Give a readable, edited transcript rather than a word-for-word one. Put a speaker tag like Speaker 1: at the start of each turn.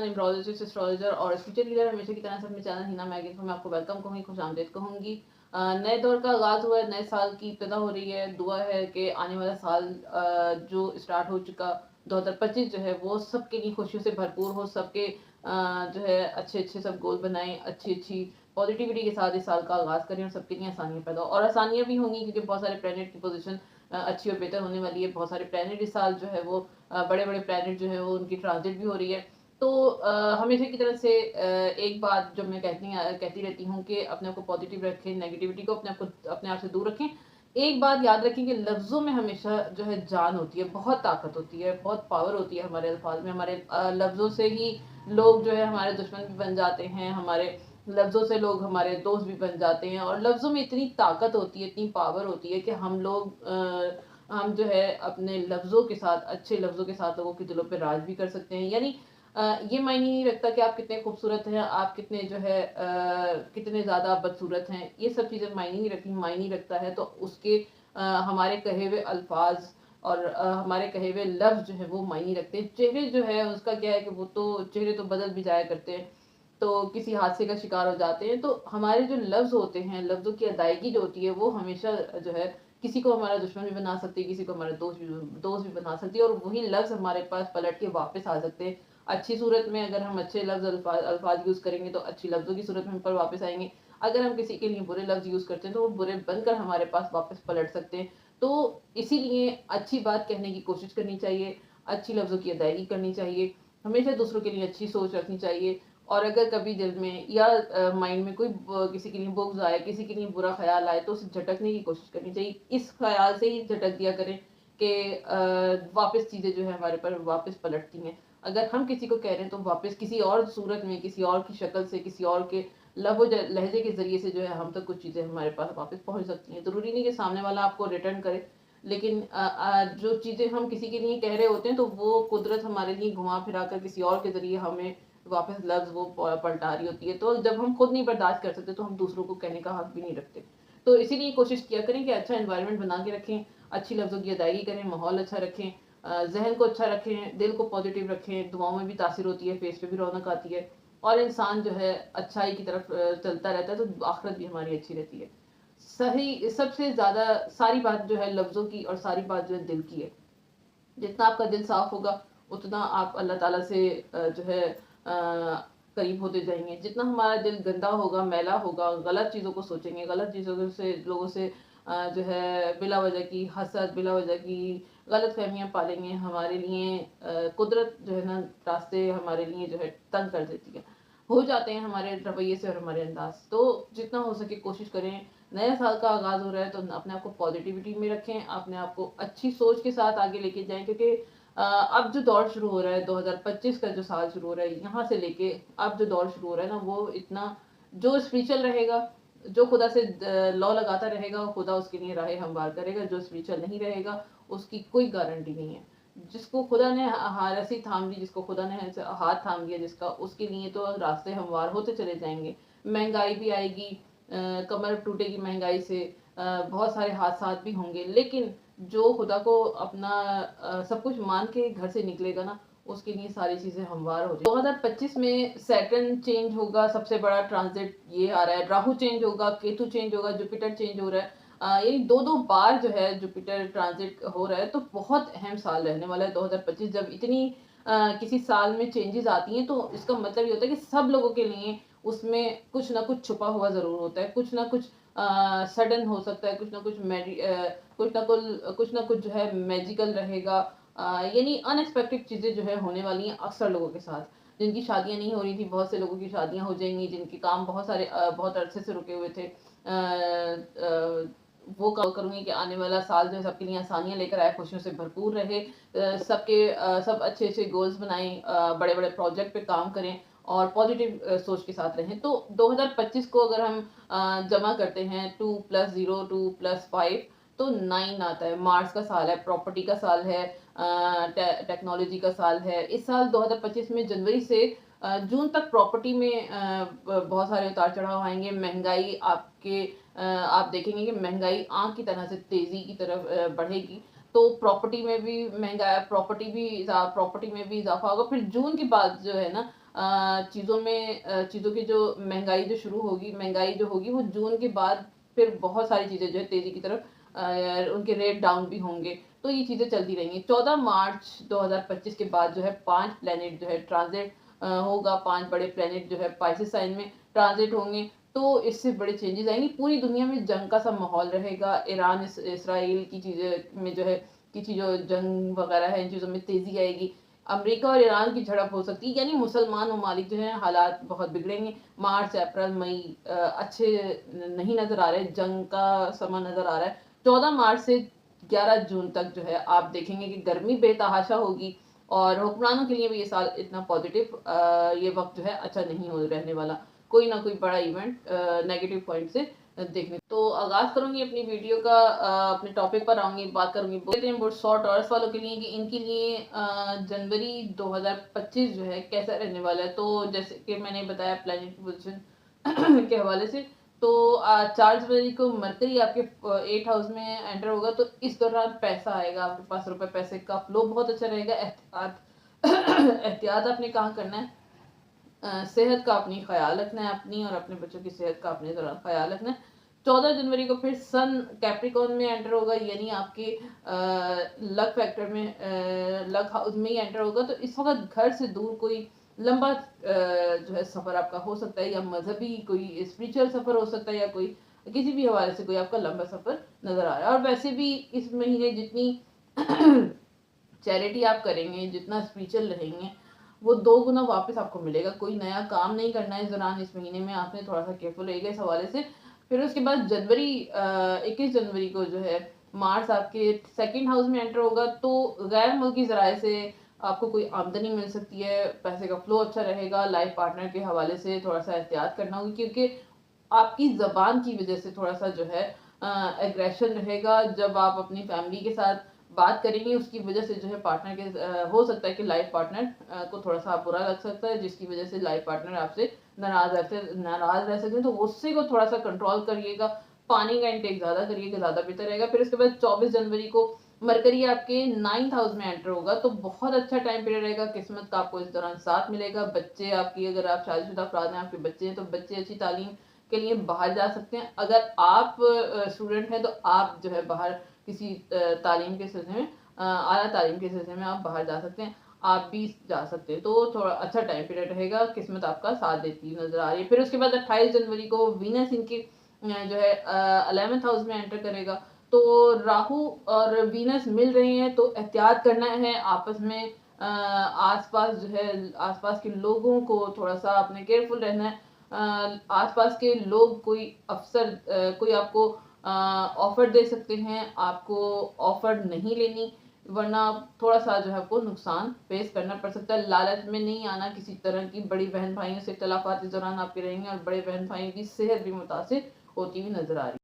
Speaker 1: Numerologist, astrologer और future reader. हमेशा की तरह से अपने चैनल हिना मैगज़ीन को मैं आपको वेलकम कहूँगी, खुशामदीद कहूँगी। नए दौर का आगाज़ हुआ है, नए साल की इब्तिदा हो रही है। दुआ है कि आने वाला साल जो स्टार्ट हो चुका 2025 जो है वो सबके लिए खुशियों से भरपूर हो, सबके जो है अच्छे-अच्छे सब गोल बनाएँ, अच्छी-अच्छी पॉजिटिविटी के साथ इस साल का आगाज़ करें और सबके लिए आसानियाँ पैदा हो। और आसानियाँ भी होंगी क्योंकि बहुत सारे प्लैनेट की पोज़ीशन अच्छी और बेहतर होने वाली है। बहुत सारे प्लैनेट इस साल जो है वो बड़े-बड़े प्लैनेट जो है वो उनकी ट्रांज़िट भी हो रही है। तो हमेशा की तरह से एक बात जो मैं कहती रहती हूँ कि अपने आप को पॉजिटिव रखें, नेगेटिविटी को अपने आप से दूर रखें। एक बात याद रखें कि लफ्ज़ों में हमेशा जो है जान होती है, बहुत ताकत होती है, बहुत पावर होती है हमारे अल्फाज में। हमारे लफ्ज़ों से ही लोग जो है हमारे दुश्मन भी बन जाते हैं, हमारे लफ्ज़ों से लोग हमारे दोस्त भी बन जाते हैं। और लफ्ज़ों में इतनी ताकत होती है, इतनी पावर होती है कि हम जो है अपने लफ्ज़ों के साथ, अच्छे लफ्ज़ों के साथ लोगों के दिलों पे राज भी कर सकते हैं। यानी ये मायने नहीं रखता कि आप कितने खूबसूरत हैं, आप कितने जो है कितने ज़्यादा बदसूरत हैं, ये सब चीज़ें मायने नहीं रखती। मायने रखता है तो उसके हमारे कहे हुए अल्फाज और हमारे कहे हुए लफ्ज़ जो है वो मायने रखते हैं। चेहरे जो है उसका क्या है कि वो तो चेहरे तो बदल भी जाया करते हैं, तो किसी हादसे का शिकार हो जाते हैं। तो हमारे जो लफ्ज़ होते हैं, लफ्ज़ों की अदायगी जो होती है वो हमेशा जो है किसी को हमारा दुश्मन भी बना सकती है, किसी को हमारा दोस्त भी बना सकती है। और वही लफ्ज़ हमारे पास पलट के वापस आ सकते हैं। अच्छी सूरत में अगर हम अच्छे लफ्ज़ अल्फाज यूज़ करेंगे तो अच्छी लफ्ज़ों की सूरत में हम पर वापस आएँगे। अगर हम किसी के लिए बुरे लफ्ज़ यूज़ करते हैं तो वो बुरे बनकर हमारे पास वापस पलट सकते हैं। तो इसीलिए अच्छी बात कहने की कोशिश करनी चाहिए, अच्छी लफ्ज़ों की अदायगी करनी चाहिए, हमेशा दूसरों के लिए अच्छी सोच रखनी चाहिए। और अगर कभी दिल में या माइंड में कोई किसी के लिए बुग़्ज़ आए, किसी के लिए बुरा ख़्याल आए तो उसे झटकने की कोशिश करनी चाहिए। इस ख़्याल से ही झटक दिया करें कि वापस चीज़ें जो है हमारे पर वापस पलटती हैं। अगर हम किसी को कह रहे हैं तो वापस किसी और सूरत में, किसी और की शक्ल से, किसी और के लहजे के ज़रिए से जो है हम तक कुछ चीज़ें हमारे पास वापस पहुँच सकती हैं। ज़रूरी नहीं कि सामने वाला आपको रिटर्न करे, लेकिन जो चीज़ें हम किसी के लिए कह रहे होते हैं तो वो कुदरत हमारे लिए घुमा-फिरा कर किसी और के ज़रिए हमें वापस लफ्ज़ वो पलटा रही होती है। तो जब हम खुद नहीं बर्दाश्त कर सकते तो हम दूसरों को कहने का हक भी नहीं रखते। तो इसीलिए कोशिश किया करें कि अच्छा एनवायरनमेंट बना के रखें, अच्छी लफ्ज़ों की अदायगी करें, माहौल अच्छा रखें, ज़हन को अच्छा रखें, दिल को पॉजिटिव रखें, दुआओं में भी तासीर होती है, फेस पे भी रौनक आती है। और इंसान जो है अच्छाई की तरफ चलता रहता है तो आखिरत भी हमारी अच्छी रहती है। सही सबसे ज़्यादा सारी बात जो है लफ्ज़ों की और सारी बात जो है दिल की है। जितना आपका दिल साफ होगा उतना आप अल्लाह ताला से जो है करीब होते जाएंगे। जितना हमारा दिल गंदा होगा, मैला होगा, गलत चीज़ों को सोचेंगे, गलत चीज़ों से लोगों से जो है बिला वजह की हसद, बिला वजह की गलत फहमियाँ पालेंगे, हमारे लिए कुदरत जो है ना रास्ते हमारे लिए जो है तंग कर देती है, हो जाते हैं हमारे रवैये से और हमारे अंदाज। तो जितना हो सके कोशिश करें, नया साल का आगाज़ हो रहा है तो अपने आप को पॉजिटिविटी में रखें, अपने आप को अच्छी सोच के साथ आगे लेके जाएँ। क्योंकि अब जो दौर शुरू हो रहा है, 2025 का जो साल शुरू हो रहा है, यहाँ से लेके अब जो दौर शुरू हो रहा है ना, वो इतना जो स्पिरिचुअल रहेगा, जो खुदा से लौ लगाता रहेगा, वो खुदा उसके लिए राहें हमवार करेगा। जो स्पिरिचुअल नहीं रहेगा, उसकी कोई गारंटी नहीं है। जिसको खुदा ने रस्सी थाम ली, जिसको खुदा ने हाथ थाम लिया जिसका, उसके लिए तो रास्ते हमवार होते चले जाएँगे। महँगाई भी आएगी, कमर टूटेगी महँगाई से, बहुत सारे हादसात भी होंगे, लेकिन जो खुदा को अपना सब कुछ मान के घर से निकलेगा ना, उसके लिए सारी चीज़ें हमवार हो जाएँगी। 2025 में सैटर्न चेंज होगा, सबसे बड़ा ट्रांज़िट ये आ रहा है। राहु चेंज होगा, केतु चेंज होगा, जुपिटर चेंज हो रहा है। यही 2-2 बार जो है जुपिटर ट्रांज़िट हो रहा है, तो बहुत अहम साल रहने वाला है 2025। जब इतनी किसी साल में चेंजेज़ आती हैं, तो इसका मतलब ये होता है कि सब लोगों के लिए उसमें कुछ ना कुछ छुपा हुआ ज़रूर होता है। कुछ ना कुछ सडन हो सकता है, कुछ ना कुछ जो है मैजिकल रहेगा। यानी अनएक्सपेक्टेड चीज़ें जो है होने वाली हैं अक्सर लोगों के साथ। जिनकी शादियाँ नहीं हो रही थी, बहुत से लोगों की शादियाँ हो जाएँगी, जिनके काम बहुत अरसे से रुके हुए थे। वो करूँगी कि आने वाला साल जो है सबके लिए आसानियाँ लेकर आए, खुशियों से भरपूर रहे। सब अच्छे-अच्छे गोल्स बनाएँ, बड़े-बड़े प्रोजेक्ट पे काम करें और पॉजिटिव सोच के साथ रहें। तो 2025 को अगर हम जमा करते हैं 2 + 0 2 + 5 तो 9 आता है। मार्स का साल है, प्रॉपर्टी का साल है, टेक्नोलॉजी का साल है। इस साल 2025 में जनवरी से जून तक प्रॉपर्टी में बहुत सारे उतार चढ़ाव आएंगे। महंगाई आप देखेंगे कि महंगाई आग की तरह से तेजी की तरफ बढ़ेगी। तो प्रॉपर्टी में भी इजाफा होगा। फिर जून के बाद जो है ना, चीज़ों की जो महंगाई जो शुरू होगी, महंगाई जो होगी वो जून के बाद फिर बहुत सारी चीज़ें जो है तेज़ी की तरफ उनके रेट डाउन भी होंगे। तो ये चीज़ें चलती रहेंगी। 14 मार्च 2025 के बाद जो है 5 प्लैनेट जो है ट्रांज़िट होगा, 5 बड़े प्लैनेट जो है पाइसेस साइन में ट्रांज़िट होंगे। तो इससे बड़े चेंजेज़ आएँगी। पूरी दुनिया में जंग का सा माहौल रहेगा। ईरान इसराइल की चीज़ें में जो है जो जंग वगैरह है, इन चीज़ों में तेज़ी आएगी। अमेरिका और ईरान की झड़प हो सकती है, यानी मुसलमान ममालिक जो हैं हालात बहुत बिगड़ेंगे। मार्च, अप्रैल, मई अच्छे नहीं नज़र आ रहे, जंग का समय नज़र आ रहा है। 14 मार्च से 11 जून तक जो है आप देखेंगे कि गर्मी बेतहाशा होगी और हुक्मरानों के लिए भी ये साल इतना पॉजिटिव ये वक्त जो है अच्छा नहीं हो रहने वाला। कोई ना कोई बड़ा इवेंट नेगेटिव पॉइंट से देखने। तो आगाज करूंगी अपनी वीडियो का, अपने टॉपिक पर आऊंगी, बात करूंगी बहुत 100 टॉरस वालों के लिए कि इनके लिए जनवरी 2025 जो है कैसा रहने वाला है। तो जैसे कि मैंने बताया प्लैनेट पोजिशन के हवाले से, तो 4 जनवरी को मरकरी आपके 8 हाउस में एंटर होगा। तो इस दौरान पैसा आएगा आपके पास, रुपए पैसे का फ्लो बहुत अच्छा रहेगा। एहतियात एहतियात आपने कहाँ करना है, सेहत का अपनी ख्याल रखना है, अपनी और अपने बच्चों की सेहत का अपने दौरान ख्याल रखना है। 14 जनवरी को फिर सन कैप्रिकॉर्न में एंटर होगा, यानी आपके लक फैक्टर में लक हाउस में ही एंटर होगा। तो इस वक्त घर से दूर कोई लंबा जो है सफ़र आपका हो सकता है, या मजहबी कोई स्पिरिचुअल सफ़र हो सकता है, या कोई किसी भी हवाले से कोई आपका लंबा सफ़र नज़र आ रहा है। और वैसे भी इस महीने जितनी चैरिटी आप करेंगे, जितना स्पिरिचुअल रहेंगे, वो 2 गुना वापस आपको मिलेगा। कोई नया काम नहीं करना है इस दौरान, इस महीने में आपने थोड़ा सा केयरफुल रहेगा इस हवाले से। फिर उसके बाद 21 जनवरी को जो है मार्स आपके सेकंड हाउस में एंटर होगा। तो गैर मुल्की ज़राए से आपको कोई आमदनी मिल सकती है, पैसे का फ्लो अच्छा रहेगा। लाइफ पार्टनर के हवाले से थोड़ा सा एहतियात करना होगा, क्योंकि आपकी ज़बान की वजह से थोड़ा सा जो है एग्रेशन रहेगा। जब आप अपनी फैमिली के साथ बात करेंगे, उसकी वजह से जो है पार्टनर के हो सकता है कि लाइफ पार्टनर को थोड़ा सा बुरा लग सकता है, जिसकी वजह से लाइफ पार्टनर आपसे नाराज रह सकते हैं। तो गुस्से को थोड़ा सा कंट्रोल करिएगा, पानी का इंटेक ज़्यादा करिएगा, ज़्यादा बेहतर रहेगा। फिर उसके बाद 24 जनवरी को मरकरी आपके 9th हाउस में एंटर होगा। तो बहुत अच्छा टाइम पीरियड रहेगा, किस्मत का आपको इस दौरान साथ मिलेगा। बच्चे आपकी, अगर आप शादीशुदा अफराद हैं, आपके बच्चे हैं, तो बच्चे अच्छी तालीम के लिए बाहर जा सकते हैं। अगर आप स्टूडेंट हैं तो आप जो है बाहर किसी तालीम के सिलसिले में, आला तालीम के सिलसिले में आप बाहर जा सकते हैं, आप भी जा सकते हैं। तो थोड़ा अच्छा टाइम पीरियड रहेगा, किस्मत आपका साथ देती नजर आ रही है। फिर उसके बाद 28 जनवरी को वीनस इनकी जो है 11th हाउस में एंटर करेगा। तो राहु और वीनस मिल रहे हैं, तो एहतियात करना है आपस में। आसपास जो है आसपास के लोगों को थोड़ा सा अपने केयरफुल रहना है। आसपास के लोग कोई अफसर कोई आपको ऑफर दे सकते हैं, आपको ऑफर नहीं लेनी, वरना थोड़ा सा जो है आपको नुकसान फेस करना पड़ सकता है। लालच में नहीं आना किसी तरह की। बड़ी बहन भाइयों से इख्तलाफात इस दौरान आपके रहेंगे और बड़े बहन भाइयों की सेहत भी मुतासिर होती हुई नजर आ रही है।